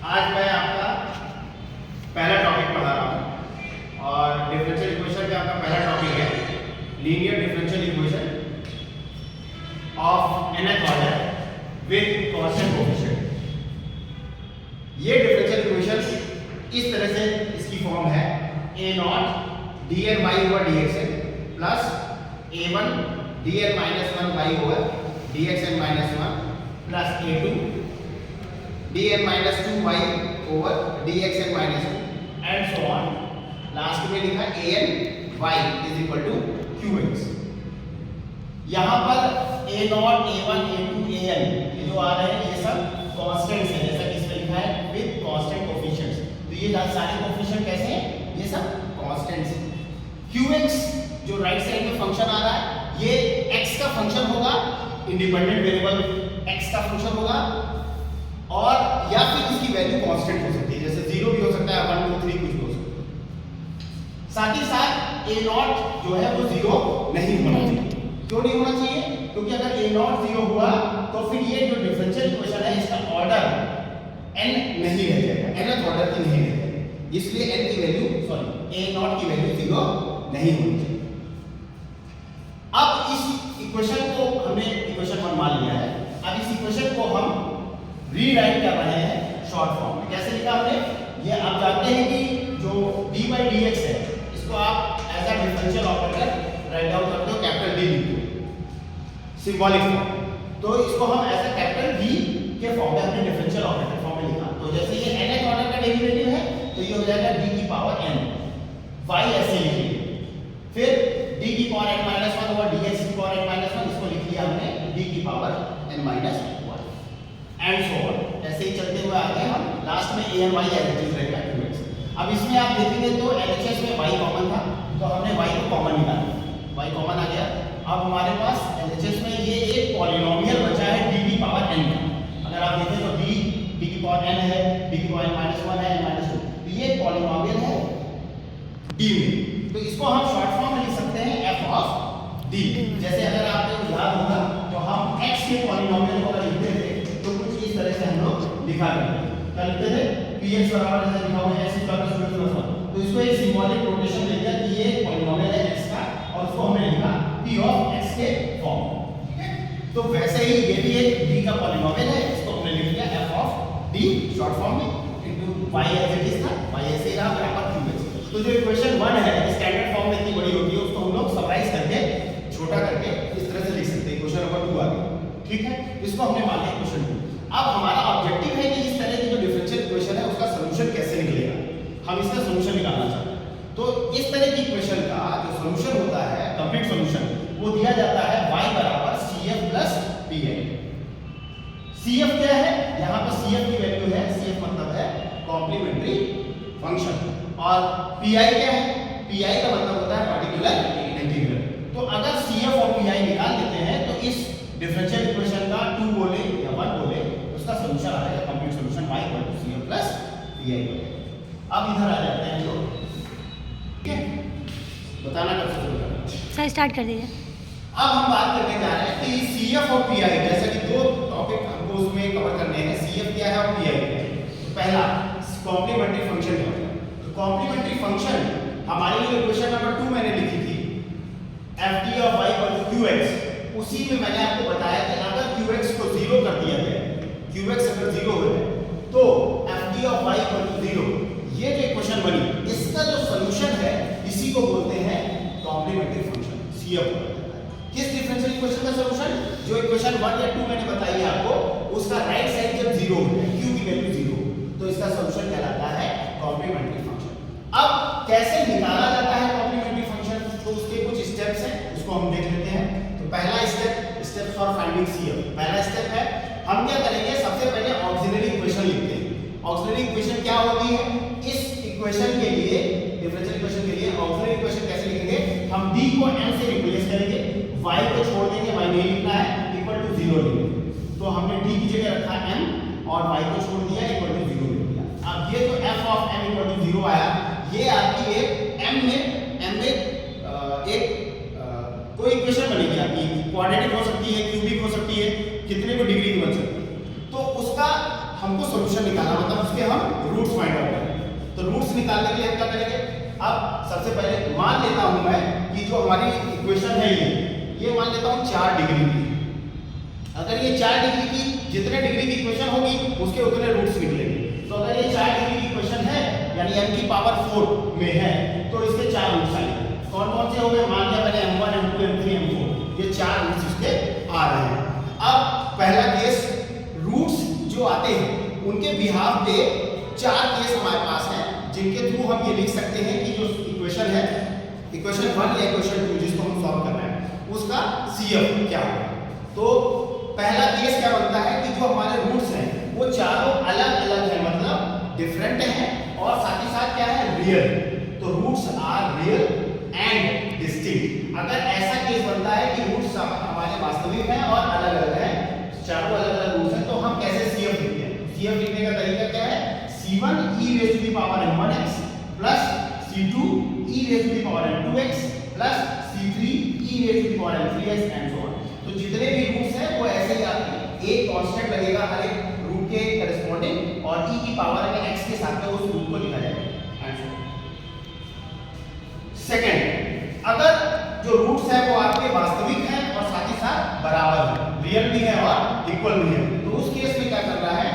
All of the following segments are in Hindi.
आज मैं आपका पहला टॉपिक पढ़ा रहा हूँ और डिफरेंशियल इक्वेशन का आपका पहला टॉपिक है linear differential equation of nth order with constant coefficient. ये डिफरेंशियल इक्वेशन इस तरह से इसकी फॉर्म है a0 dn y over dxn plus a1 dn minus 1 y over dxn minus 1 plus a2 dn minus 2y over dxn minus 2 and so on। Last में लिखा an y is equal to qx। यहाँ पर a0 a1 a2 an ये जो आ रहे हैं ये सब कांस्टेंट्स हैं, जैसा कि इसमें लिखा है विद कांस्टेंट कोएफिशिएंट्स। तो ये सारे कोएफिशिएंट कैसे हैं? ये सब कांस्टेंट्स हैं। qx जो राइट साइड में फंक्शन आ रहा है ये x का फंक्शन होगा, इंडिपेंडेंट वेरिएबल x का फंक्शन होगा, और या फिर इसकी वैल्यू कांस्टेंट हो सकती है, जैसे 0 भी हो सकता है, 1 2 3 कुछ भी हो सकता है। साथ ही साथ a0 जो है वो 0 नहीं होना चाहिए। क्यों नहीं होना चाहिए? क्योंकि अगर a0 0 हुआ तो फिर ये जो डिफरेंशियल इक्वेशन है इसका ऑर्डर n नहीं रह जाएगा, nth ऑर्डर की नहीं रह जाएगी। इसलिए n की वैल्यू a0 की वैल्यू 0 नहीं होनी चाहिए। अब इस इक्वेशन को हमने इक्वेशन 1 मान लिया है। अब इस इक्वेशन को हम रीराइट कर रहे हैं शॉर्ट फॉर्म में। कैसे लिखा हमने? ये आप जानते हैं कि जो d by dx है इसको आप as a differential operator write down करते हो, कैपिटल D लिखते हो सिंबॉलिक फॉर्म। तो इसको हम एज अ कैपिटल D के फॉर्म में हमने डिफरेंशियल ऑपरेटर फॉर्म में लिखा। तो जैसे ये nth ऑर्डर का डेरिवेटिव है तो ये हो जाएगा d की पावर n। y ऐसे लिखिए, फिर d की पावर n - 1 और dx की पावर n - 1 इसको लिख लिया हमने d की power n - 1 and so on. ऐसे ही चलते हुए आगे हम लास्ट में a n y as it is रहेगा qx। अब इसमें आप देखेंगे तो LHS में y कॉमन था तो हमने y को कॉमन निकाला, y कॉमन आ गया। अब हमारे पास LHS में ये एक पॉलिनोमियल बचा है d की पावर n का। अगर आप देखें तो d की पावर n है, d की पावर -1 है, -2, तो ये पॉलिनोमियल है d में। तो इसको हम शॉर्ट फॉर्म में लिख सकते हैं f ऑफ d। जैसे अगर आपको याद होगा तो हम x के पॉलिनोमियल को लिखते थे तो कुछ इस तरह से हम लोग लिखा करते थे। क्या लिखते थे? px बराबर जैसे लिखा हुआ है x + 1। तो इसको एक सिंबॉलिक नोटेशन दे दिया कि ये पॉलिनोमियल है x का, और उसको हमने लिखा p ऑफ x के फॉर्म। ठीक है, तो वैसे ही ये भी एक d का पॉलिनोमियल है, इसको हमने लिख दिया f of d short form में into y as it is था, y ऐसे ही रहा बराबर qx। तो जो इक्वेशन 1 है स्टैंडर्ड फॉर्म में इतनी बड़ी होती है उसको हम लोग समराइज करके छोटा करके इस तरह से लिख सकते हैं। इक्वेशन नंबर 2 आ गया। ठीक है, इसको हमने मान लिया इक्वेशन 2। अब हमारा ऑब्जेक्टिव है कि इस तरह की जो डिफरेंशियल इक्वेशन है उसका सॉल्यूशन कैसे निकलेगा, हम इसका सॉल्यूशन निकालना चाहते हैं। तो इस तरह की इक्वेशन का जो सॉल्यूशन होता है, कंप्लीट सॉल्यूशन, वो दिया जाता है y बराबर cf प्लस pi। cf क्या है? यहाँ पर cf की वैल्यू है, cf मतलब है कॉम्प्लीमेंट्री फंक्शन, और pi क्या है? pi का मतलब होता है पर्टिकुलर इंटीग्रल। तो अगर cf और pi निकाल देते हैं तो इस डिफरेंशियल इक्वेशन का 2 बोले या 1 बोले उसका सॉल्यूशन आ जाएगा complete solution y cf plus pi। अब इधर आ जाते हैं लोग। ठीक है, बताना कब से शुरू करना सर स्टार्ट कर दीजिए। अब हम बात करने जा रहे हैं कि cf और pi, जैसा कि दो टॉपिक हमको उसमें कवर करने हैं। cf क्या है और pi क्या है? तो पहला कॉम्प्लीमेंट्री फंक्शन क्या होता है? तो कॉम्प्लीमेंट्री फंक्शन हमारी जो इक्वेशन नंबर 2 मैंने लिखी थी ft of y equal to qx, उसी में मैंने आपको बताया कि अगर qx को 0 कर दिया जाए, qx अगर 0 हो जाए तो ft of y equal to 0, ये जो इक्वेशन बनी इसका जो सॉल्यूशन है इसी को बोलते हैं कॉम्प्लीमेंट्री फंक्शन, cf। किस डिफरेंशियल इक्वेशन का सॉल्यूशन? जो इक्वेशन 1 या 2 मैंने बताई है आपको, उसका राइट साइड जब 0 हो जाए, q की वैल्यू 0, तो इसका सॉल्यूशन कहलाता है कॉम्प्लीमेंट्री फंक्शन। अब कैसे निकाला जाता है कॉम्प्लीमेंट्री फंक्शन? तो उसके कुछ स्टेप्स हैं, उसको हम देख लेते हैं। तो पहला स्टेप फॉर फाइंडिंग cf, पहला स्टेप है हम क्या करेंगे, सबसे पहले ऑक्सिलरी इक्वेशन लिखते हैं। ऑक्सिलरी इक्वेशन क्या होती है? इस इक्वेशन के लिए, डिफरेंशियल इक्वेशन के लिए ऑक्सिलरी इक्वेशन कैसे लिखेंगे? हम d को n से रिप्लेस करेंगे, y को छोड़ देंगे, y नहीं लिखना है, इक्वल टू 0 लिखेंगे। तो हमने d की जगह रखा m और y को छोड़ दिया, इक्वल टू 0 लिख दिया। अब ये जो f of m equal to 0 आया, ये आपकी एक m में एक कोई इक्वेशन बनेगी आपकी, क्वाड्रेटिक हो सकती है, क्यूबिक हो सकती है, कितने को डिग्री की बन सकती है। तो उसका हमको सॉल्यूशन निकालना, मतलब उसके हम रूट्स फाइंड आउट करेंगे। तो रूट्स निकालने के लिए हम क्या करेंगे, अब सबसे पहले मान लेता हूं मैं कि जो हमारी इक्वेशन है ये मान लेता हूं 4 डिग्री की। अगर ये 4 डिग्री की, जितने डिग्री की इक्वेशन होगी उसके उतने रूट्स निकलेंगे। तो अगर ये 4 डिग्री की इक्वेशन है यानी m की पावर 4 में है तो इसके 4 रूट्स आएंगे। कौन कौन से हो गए, मान लिया मैंने m1 m2 m3 m4, ये 4 रूट्स इसके आ रहे हैं। अब पहला केस, रूट्स जो आते हैं उनके बिहाफ पे 4 केस हमारे पास हैं जिनके थ्रू हम ये लिख सकते हैं कि जो इक्वेशन है, इक्वेशन 1 या इक्वेशन 2 जिसको हम सॉल्व कर रहे हैं उसका CF क्या होगा। तो पहला केस क्या बनता है कि जो हमारे रूट्स हैं वो चारों अलग अलग हैं, मतलब डिफरेंट हैं और साथ ही साथ क्या है, रियल। तो roots are real and distinct. अगर ऐसा केस बनता है कि रूट्स हमारे वास्तविक हैं और अलग अलग हैं, चारों अलग अलग रूट्स हैं, तो हम कैसे CF लिखते हैं। CF लिखने का तरीका क्या है, C1 e raised to the power m1x plus C2 e raised to the power m2x plus C3 e raised to the power m3x and so on। तो जितने भी रूट्स हैं वो ऐसे ही आपके एक कांस्टेंट लगेगा हर एक रूट के करेस्पॉन्डिंग और e की पावर में x के साथ में उस रूट को लिखा जाएगा। सेकंड, अगर जो रूट्स हैं वो आपके वास्तविक हैं और साथ ही साथ बराबर हैं, रियल भी है और इक्वल भी है, तो उस केस में क्या करना है,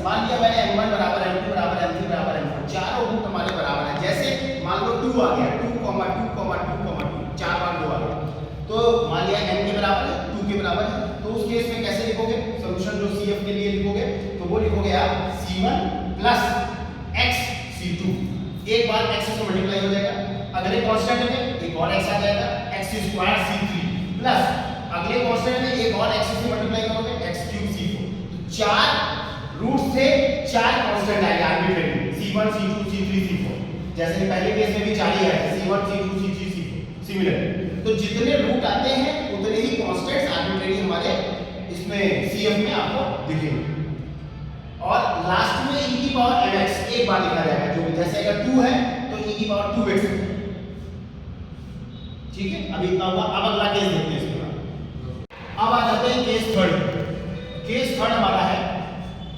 मान लिया मैंने m1 बराबर m2 बराबर m3 बराबर m4, चारों रूट हमारे बराबर हैं। जैसे मान लो 2 आ गया, 2, 2, 2, 4 बार 2 आ गया, तो मान लिया m के बराबर है 2 के बराबर है, तो उस केस में कैसे लिखोगे सॉल्यूशन जो CF के लिए लिखोगे, तो वो लिखोगे आप C1 प्लस x C2, एक बार x से मल्टीप्लाई हो जाएगा, अगले कांस्टेंट में एक और x आ जाएगा x स्क्वायर C3 प्लस अगले कांस्टेंट में एक और x से मल्टीप्लाई करोगे x क्यूब C4। तो 4 रूट्स थे, 4 कांस्टेंट आएंगे arbitrary C1 C2 C3 C4, जैसे कि पहले केस में भी 4 ही आए C1 C2 C3 C4 similar. तो जितने रूट आते हैं उतने ही कांस्टेंट्स आर्बिट्रेरी हमारे इसमें CF में आपको दिखेंगे। और लास्ट में e की पावर mx एक बार लिखा जाएगा, जो जैसे अगर 2 है तो e की पावर 2x, ठीक है। अभी इतना हुआ, अब अगला केस देखते हैं इसके बाद। अब आ जाते हैं केस थर्ड। केस थर्ड हमारा है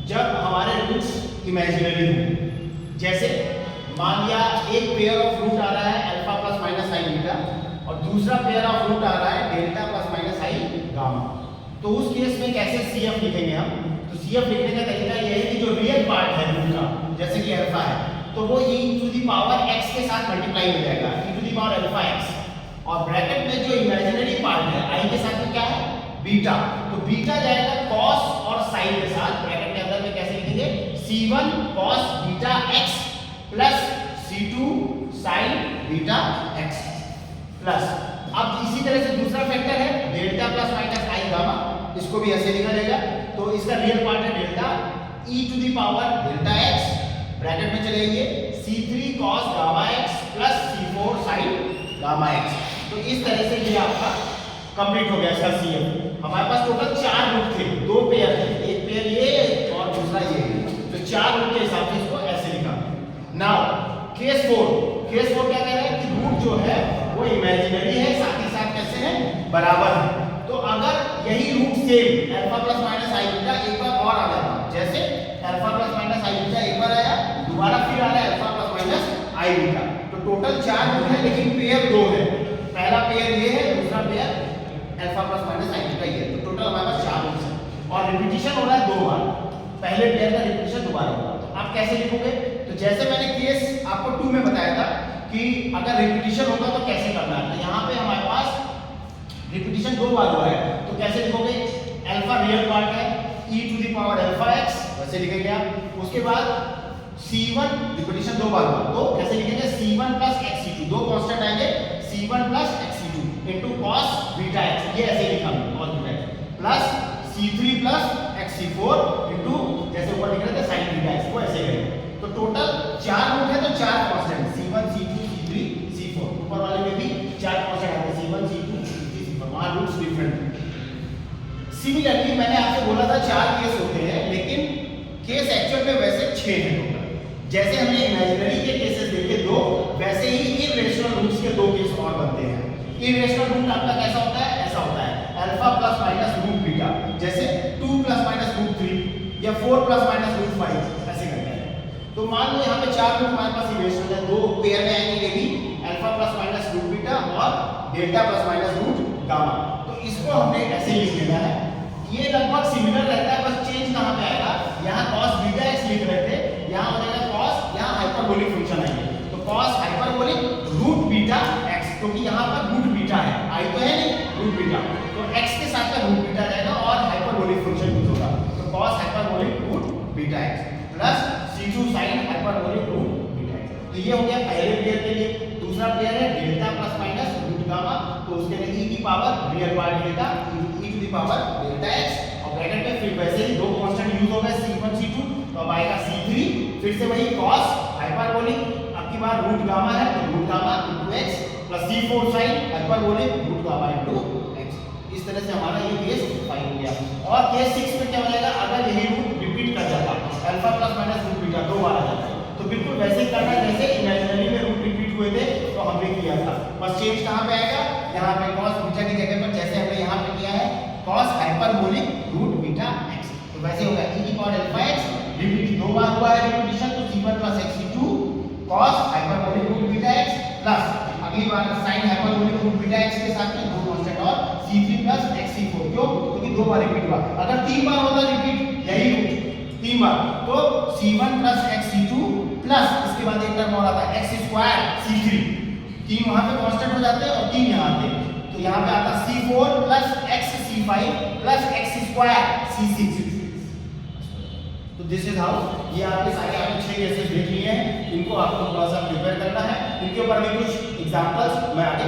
जब हमारे रूट्स इमेजिनरी हो। जैसे मान लिया एक पेयर ऑफ रूट आ रहा है alpha plus minus i beta और दूसरा पेयर ऑफ रूट आ रहा है delta plus minus i gamma. तो उस केस में कैसे CF लिखेंगे हम, तो CF लिखने का तरीका यह है कि जो रियल पार्ट है रूट का, जैसे कि अल्फा है, तो वो e to the power x के साथ मल्टीप्लाई हो जाएगा, e to the power alpha x, और ब्रैकेट में जो इमेजिनरी पार्ट है i के साथ में क्या है बीटा, तो बीटा जाएगा cos और sin के साथ, ब्रैकेट के अंदर में कैसे लिखेंगे C1 cos beta x plus C2 sin beta x plus, अब इसी तरह से दूसरा फैक्टर है delta plus minus i gamma, इसको भी ऐसे लिखा जाएगा। तो इसका रियल पार्ट है delta e to the power delta x, bracket में चले जाइए C3 cos gamma x plus C4 sin gamma x। तो इस तरह से ये आपका कंप्लीट हो गया इसका CF। हमारे पास टोटल 4 रूट थे, 2 पेयर थे, एक पेयर ये और दूसरा ये, तो 4 रूट के हिसाब से इसको ऐसे लिखा। नाउ केस 4 क्या कह रहा है कि रूट जो है वो इमेजिनरी है, साथ ही साथ कैसे है बराबर है। तो अगर यही root same alpha plus minus i beta एक बार और आ जाता, जैसे alpha plus minus i beta एक बार आया, दोबारा फिर आ रहा है alpha plus minus i beta, तो टोटल 4 रूट है लेकिन पेयर 2 है, पहला पेयर ये है, दूसरा pair alpha plus minus i beta ये, तो टोटल हमारे पास 4 रूट्स हैं और रिपीटिशन हो रहा है 2 बार, पहले पेयर का रिपीटिशन दोबारा होगा। तो आप कैसे लिखोगे, तो जैसे मैंने केस आपको 2 में बताया था कि अगर रिपीटिशन होगा तो कैसे करना है, तो यहाँ पे हमारे पास रिपीटिशन 2 बार हुआ है, तो कैसे लिखोगे, अल्फा रियल पार्ट है e to the power alpha x, वैसे लिखेंगे आप। उसके बाद C1 रिपीटिशन 2 बार हुआ, तो कैसे लिखेंगे C1 प्लस xc2, 2 कांस्टेंट आएंगे C1 plus xc2 into cos beta x, ये ऐसे लिखा हमने cos beta x plus C3 plus xc4 into जैसे ऊपर लिख रहे थे sin बीटा x, वो ऐसे करेंगे। तो टोटल 4 रूट है तो 4 constant C1 C2 C3 C4, ऊपर वाले में भी 4 कांस्टेंट आते हैं C1 C2 C3 C4, वहां रूट्स डिफरेंट। सिमिलरली मैंने आपसे बोला था 4 केस होते हैं, लेकिन केस एक्चुअल में वैसे 6 हैं टोटल। जैसे हमने इमेजिनरी के केसेस देखे 2, वैसे ही इररेशनल रूट्स के 2 केस और बनते हैं। इररेशनल रूट आपका कैसा होता है, ऐसा होता है alpha plus minus root beta, जैसे 2 प्लस माइनस रूट 3, ये या 4 प्लस माइनस रूट 5 ऐसे करते हैं। तो मान लो यहाँ पे 4 रूट हमारे पास इक्वेशन है, दो पेयर में आएंगे ये भी, alpha plus minus root beta और delta plus minus root gamma. तो इसको हमने ऐसे लिख लेना है, ये लगभग सिमिलर रहता है, बस चेंज कहाँ पे आएगा, यहाँ cos बीटा x लिख रहे थे, यहाँ हो जाएगा cos, यहाँ हाइपरबोलिक फंक्शन आएंगे, तो cos hyperbolic root beta x, क्योंकि यहाँ पर रूट बीटा है, i तो है नहीं, रूट बीटा, तो x के साथ में रूट बीटा रहेगा और हाइपरबोलिक फंक्शन यूज होगा, तो cos hyperbolic root beta x plus c2 sin hyperbolic root beta x। तो ये हो गया पहले पेयर के लिए। दूसरा पेयर है delta plus minus root gamma, तो उसके लिए e की पावर real part delta e to the power delta x, और ब्रैकेट में फिर वैसे ही दो कांस्टेंट यूज हो गए c1 c2, तो अब आएगा c3, फिर से वही cos हाइपरबोलिक, अब की बार रूट गामा है तो root gamma into x plus c4 sin hyperbolic root gamma into x। इस तरह से हमारा ये केस 5 हो गया। और केस 6 में क्या हो जाएगा, अगर यही रूट रिपीट कर जाता, alpha plus minus root beta दो बार आ जाता है, तो बिल्कुल वैसे ही करना जैसे इमेजिनरी में रूट रिपीट हुए थे तो हमने किया था, बस चेंज कहां पे आएगा, यहाँ पे cos बीटा की जगह पर जैसे हमने यहाँ पे किया है cos hyperbolic root beta x, तो वैसे होगा e की पावर अल्फा x, रिपीट दो बार हुआ है रिपीटिशन, तो c1 plus x c2 cos hyperbolic root beta x plus अगली बार sin hyperbolic root beta x के साथ में दो कांस्टेंट और c3 प्लस x c4, क्यों, क्योंकि दो बार रिपीट हुआ, अगर तीन बार होता रिपीट यही रूट तीन बार तो c1 plus x c2 plus इसके बाद एक टर्म और आता है x स्क्वायर c3, तीन वहां पे कांस्टेंट हो जाते हैं और तीन यहाँ आते हैं, तो यहाँ पे आता c4 plus x c5 plus x square c6। तो दिस इज हाउ, ये आपके सारे आपने 6 केसेस देख लिए हैं, इनको आपको थोड़ा सा प्रिपेयर करना है, इनके ऊपर भी कुछ एग्जांपल्स मैं आगे